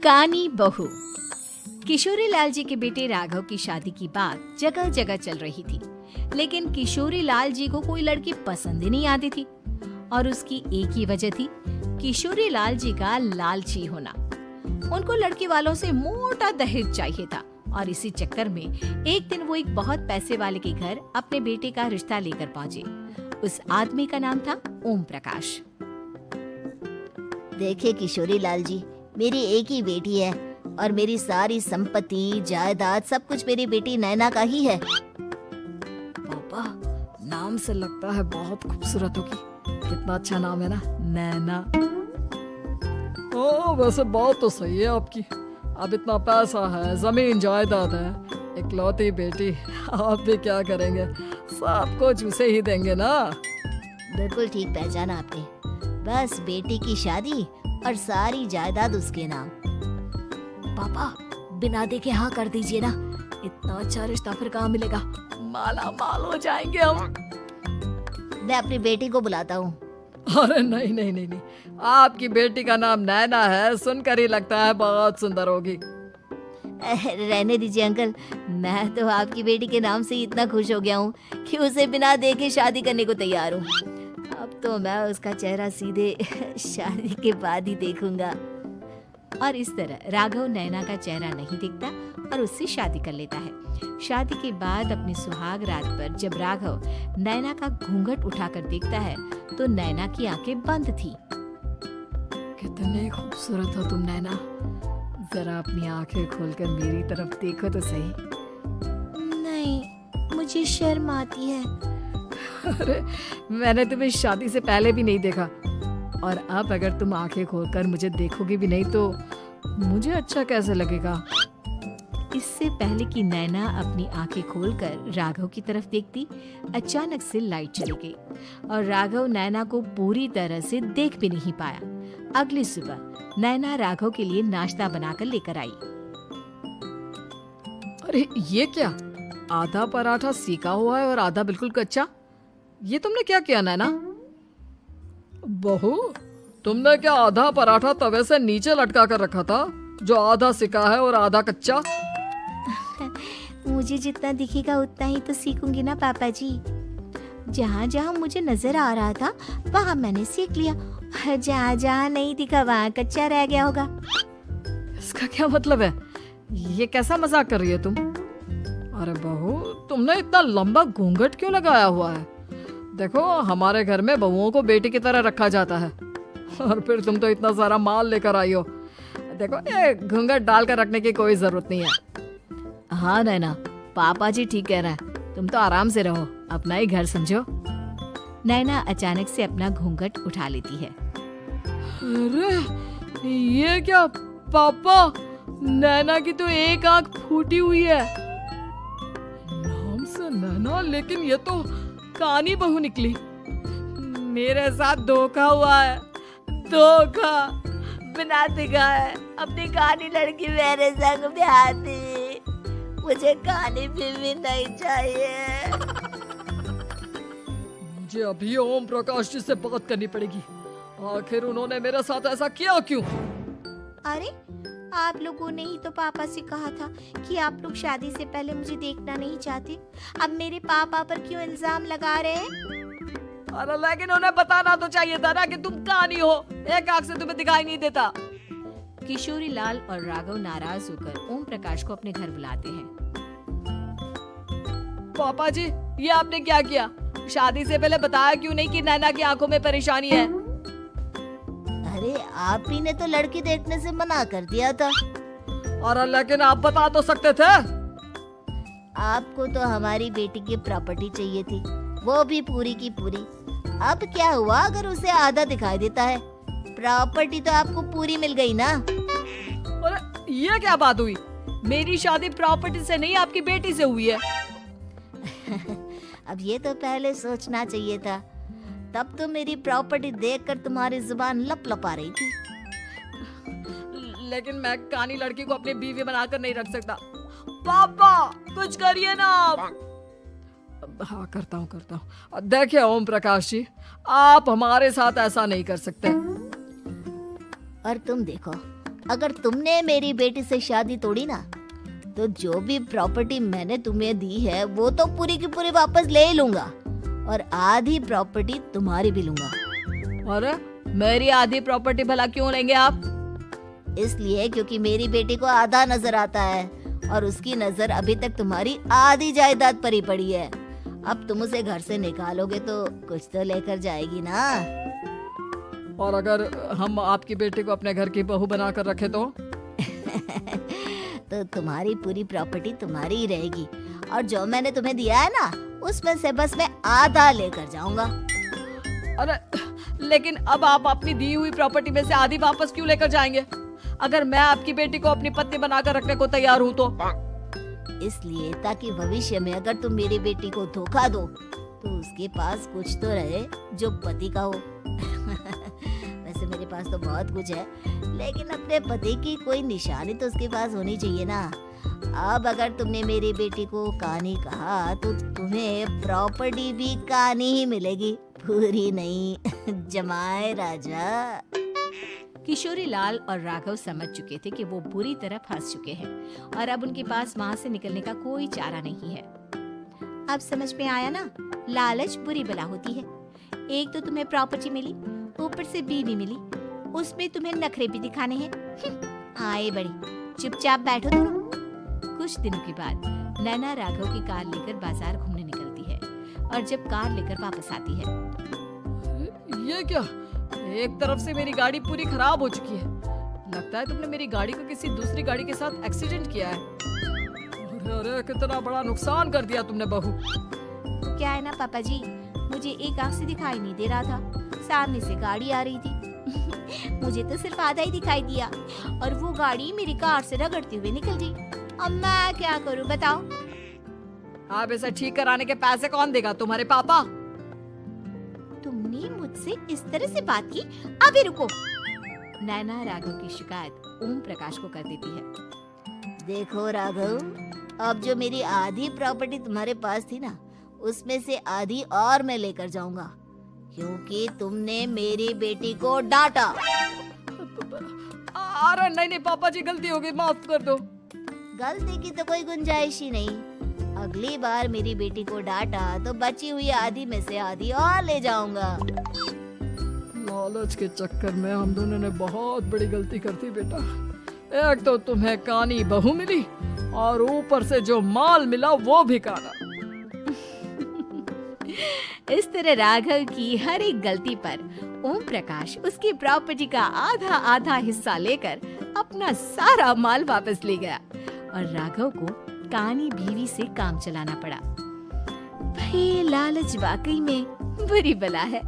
कानी बहू। किशोरी लाल जी के बेटे राघव की शादी की बात जगह जगह चल रही थी, लेकिन किशोरी लाल जी को कोई लड़की पसंद ही नहीं आती थी। और उसकी एक ही वजह थी, किशोरी लाल जी का लालची होना। उनको लड़की वालों से मोटा दहेज चाहिए था और इसी चक्कर में एक दिन वो एक बहुत पैसे वाले के घर अपने बेटे का रिश्ता लेकर पहुंचे। उस आदमी का नाम था ओम प्रकाश। देखे किशोरी लाल जी, मेरी एक ही बेटी है और मेरी सारी संपत्ति जायदाद सब कुछ मेरी बेटी नैना का ही है। पापा, नाम से लगता है बहुत खूबसूरत होगी। कितना अच्छा नाम है ना, नैना। ओ, वैसे बात तो सही है आपकी। अब इतना पैसा है, जमीन जायदाद है, इकलौती बेटी, आप भी क्या करेंगे? सब कुछ उसे ही देंगे ना। बिल्कुल ठीक पहचाना आपने। बस बेटी की शादी और सारी जायदाद उसके नाम। पापा, बिना देखे हाँ कर दीजिए ना। इतना अच्छा रिश्ता फिर कहाँ मिलेगा? माला माल हो जाएंगे हम। मैं अपनी बेटी को बुलाता हूँ। अरे नहीं नहीं नहीं नहीं, आपकी बेटी का नाम नैना है, सुनकर ही लगता है बहुत सुंदर होगी। रहने दीजिए अंकल, मैं तो आपकी बेटी के नाम से ही इतना खुश हो गया हूँ कि उसे बिना देखे शादी करने को तैयार हूँ। अब तो मैं उसका चेहरा सीधे शादी के बाद ही देखूंगा। और इस तरह राघव नैना का चेहरा नहीं देखता और उससे शादी कर लेता है। शादी के बाद अपनी सुहाग रात पर जब राघव नैना का घूंघट उठाकर देखता है तो नैना की आंखें बंद थी। कितनी खूबसूरत हो तुम नैना, जरा अपनी आंखें खोलकर मेरी तरफ देखो तो सही। नहीं, मुझे शर्म आती है। अरे, मैंने तुम्हें शादी से पहले भी नहीं देखा और अब अगर तुम आंखें खोलकर मुझे देखोगी भी नहीं तो मुझे अच्छा कैसे लगेगा? इससे पहले कि नैना अपनी आंखें खोलकर राघव की तरफ देखती, अचानक से लाइट चली गई और राघव नैना को पूरी तरह से देख भी नहीं पाया। अगली सुबह नैना राघव के लिए नाश्ता बनाकर लेकर आई। अरे ये क्या, आधा पराठा सीका हुआ है और आधा बिल्कुल कच्चा। ये तुमने क्या किया नैना? बहू, तुमने क्या आधा पराठा तवे से नीचे लटका कर रखा था जो आधा सिका है और आधा कच्चा? मुझे जितना दिखेगा उतना ही तो सीखूंगी ना पापा जी। जहाँ जहाँ मुझे नजर आ रहा था वहाँ मैंने सीख लिया, जहाँ जहाँ नहीं दिखा वहाँ कच्चा रह गया होगा। इसका क्या मतलब है? ये कैसा मजाक कर रही है तुम? अरे बहू, तुमने इतना लंबा घूंघट क्यों लगाया हुआ है? देखो, हमारे घर में बहुओं को बेटी की तरह रखा जाता है और फिर तुम तो इतना सारा माल लेकर आई हो। देखो, ये घूंघट डालकर रखने की कोई जरूरत नहीं है। हाँ नैना, पापा जी ठीक कह रहे हैं, तुम तो आराम से रहो, अपना ही घर समझो। नैना अचानक से अपना घूंघट उठा लेती है। अरे ये क्या पापा, नैना की तो एक आंख फूटी हुई है। नाम से नैना, लेकिन ये तो कानी बहू निकली। मेरे साथ धोखा हुआ है, धोखा। बिना दिखाए अपनी कानी लड़की मेरे संग ब्याह थी। मुझे कानी भी नहीं चाहिए। मुझे अभी ओम प्रकाश जी से बात करनी पड़ेगी। आखिर उन्होंने मेरे साथ ऐसा किया क्यों? अरे, आप लोगों ने ही तो पापा से कहा था कि आप लोग शादी से पहले मुझे देखना नहीं चाहते। अब मेरे पापा पर क्यों इल्जाम लगा रहे हैं? अरे लेकिन उन्हें बताना तो चाहिए था ना कि तुम कानी हो, एक आंख से तुम्हें दिखाई नहीं देता। किशोरी लाल और राघव नाराज होकर ओम प्रकाश को अपने घर बुलाते हैं। पापा जी, ये आपने क्या किया? शादी से पहले बताया क्यों नहीं कि नैना की आंखों में परेशानी है? अरे, आप ही ने तो लड़की देखने से मना कर दिया था। और लेकिन आप बता तो सकते थे। आपको तो हमारी बेटी की प्रॉपर्टी चाहिए थी, वो भी पूरी की पूरी। अब क्या हुआ अगर उसे आधा दिखाई देता है? प्रॉपर्टी तो आपको पूरी मिल गई ना। अरे ये क्या बात हुई? मेरी शादी प्रॉपर्टी से नहीं, आपकी बेटी से हुई है। अब ये तो पहले सोचना चाहिए था। तब तो मेरी प्रॉपर्टी देखकर तुम्हारी जुबान लप लपा रही थी। लेकिन मैं कानी लड़की को अपनी बीवी बनाकर नहीं रख सकता। पापा, कुछ करिए ना आप। हाँ, करता हूँ। देखिए ओम प्रकाश जी, आप हमारे साथ ऐसा नहीं कर सकते। और तुम देखो, अगर तुमने मेरी बेटी से शादी तोड़ी ना, तो जो भी प्रॉपर्टी मैंने तुम्हें दी है वो तो पूरी की पूरी वापस ले ही लूंगा और आधी प्रॉपर्टी तुम्हारी भी लूंगा। अरे मेरी आधी प्रॉपर्टी भला क्यों लेंगे आप? इसलिए क्योंकि मेरी बेटी को आधा नजर आता है और उसकी नजर अभी तक तुम्हारी आधी जायदाद पर ही पड़ी है। अब तुम उसे घर से निकालोगे तो कुछ तो लेकर जाएगी ना। और अगर हम आपकी बेटी को अपने घर की बहू बना कर रखे तो? तो तुम्हारी पूरी प्रॉपर्टी तुम्हारी ही रहेगी और जो मैंने तुम्हें दिया है ना, उसमें से बस मैं आधा लेकर जाऊंगा। अरे लेकिन अब आप अपनी दी हुई प्रॉपर्टी में से आधी वापस क्यों लेकर जाएंगे? अगर मैं आपकी बेटी को अपनी पत्नी बनाकर रखने को तैयार हूँ तो? इसलिए ताकि भविष्य में अगर तुम मेरी बेटी को धोखा दो तो उसके पास कुछ तो रहे जो पति का हो। वैसे मेरे पास तो बहुत कुछ है, लेकिन अपने पति की कोई निशानी तो उसके पास होनी चाहिए ना। अब अगर तुमने मेरी बेटी को कानी कहा तो तुम्हें प्रॉपर्टी भी कानी ही मिलेगी, पूरी नहीं। जमाए राजा। किशोरी लाल और राघव समझ चुके थे कि वो बुरी तरह फंस चुके हैं और अब उनके पास वहाँ से निकलने का कोई चारा नहीं है। अब समझ में आया ना, लालच बुरी बला होती है। एक तो तुम्हें प्रॉपर्टी मिली, ऊपर से बीवी मिली, उसमें तुम्हें नखरे भी दिखाने हैं। आए बड़ी, चुपचाप बैठो दोनों। कुछ दिनों के बाद नैना राघव की कार लेकर बाजार घूमने निकलती है और जब कार लेकर वापस आती है, ये क्या? एक तरफ से मेरी गाड़ी पूरी खराब हो चुकी है। लगता है तुमने मेरी गाड़ी को किसी दूसरी गाड़ी के साथ एक्सीडेंट किया है। अरे कितना बड़ा नुकसान कर दिया तुमने बहू। क्या है ना पापा जी, मुझे एक आंख से दिखाई नहीं दे रहा था, सामने से गाड़ी आ रही थी। मुझे तो सिर्फ आधा ही दिखाई दिया और वो गाड़ी मेरी कार से रगड़ती हुई निकल गई। अब मैं क्या करूं बताओ? आप इसे ठीक कराने के पैसे कौन देगा? तुम्हारे पापा? तुमने मुझसे इस तरह से बात की? अभी रुको। नैना राघव की शिकायत ओम प्रकाश को कर देती है। देखो राघव, अब जो मेरी आधी प्रॉपर्टी तुम्हारे पास थी ना, उसमें से आधी और मैं लेकर जाऊंगा, क्योंकि तुमने मेरी बेटी को डांटा। अरे नहीं नहीं पापा जी, गलती हो गई, माफ कर दो। गलती की तो कोई गुंजाइश ही नहीं। अगली बार मेरी बेटी को डांटा तो बची हुई आधी में से आधी और ले जाऊंगा। लालच के चक्कर में हम दोनों ने बहुत बड़ी गलती कर दी बेटा। एक तो तुम्हें कानी बहू मिली और ऊपर से जो माल मिला वो भी काना। इस तरह राघव की हर एक गलती पर ओम प्रकाश उसकी प्रॉपर्टी का आधा आधा हिस्सा लेकर अपना सारा माल वापस ले गया और राघव को कानी बीवी से काम चलाना पड़ा। भाई लालच वाकई में बुरी बला है।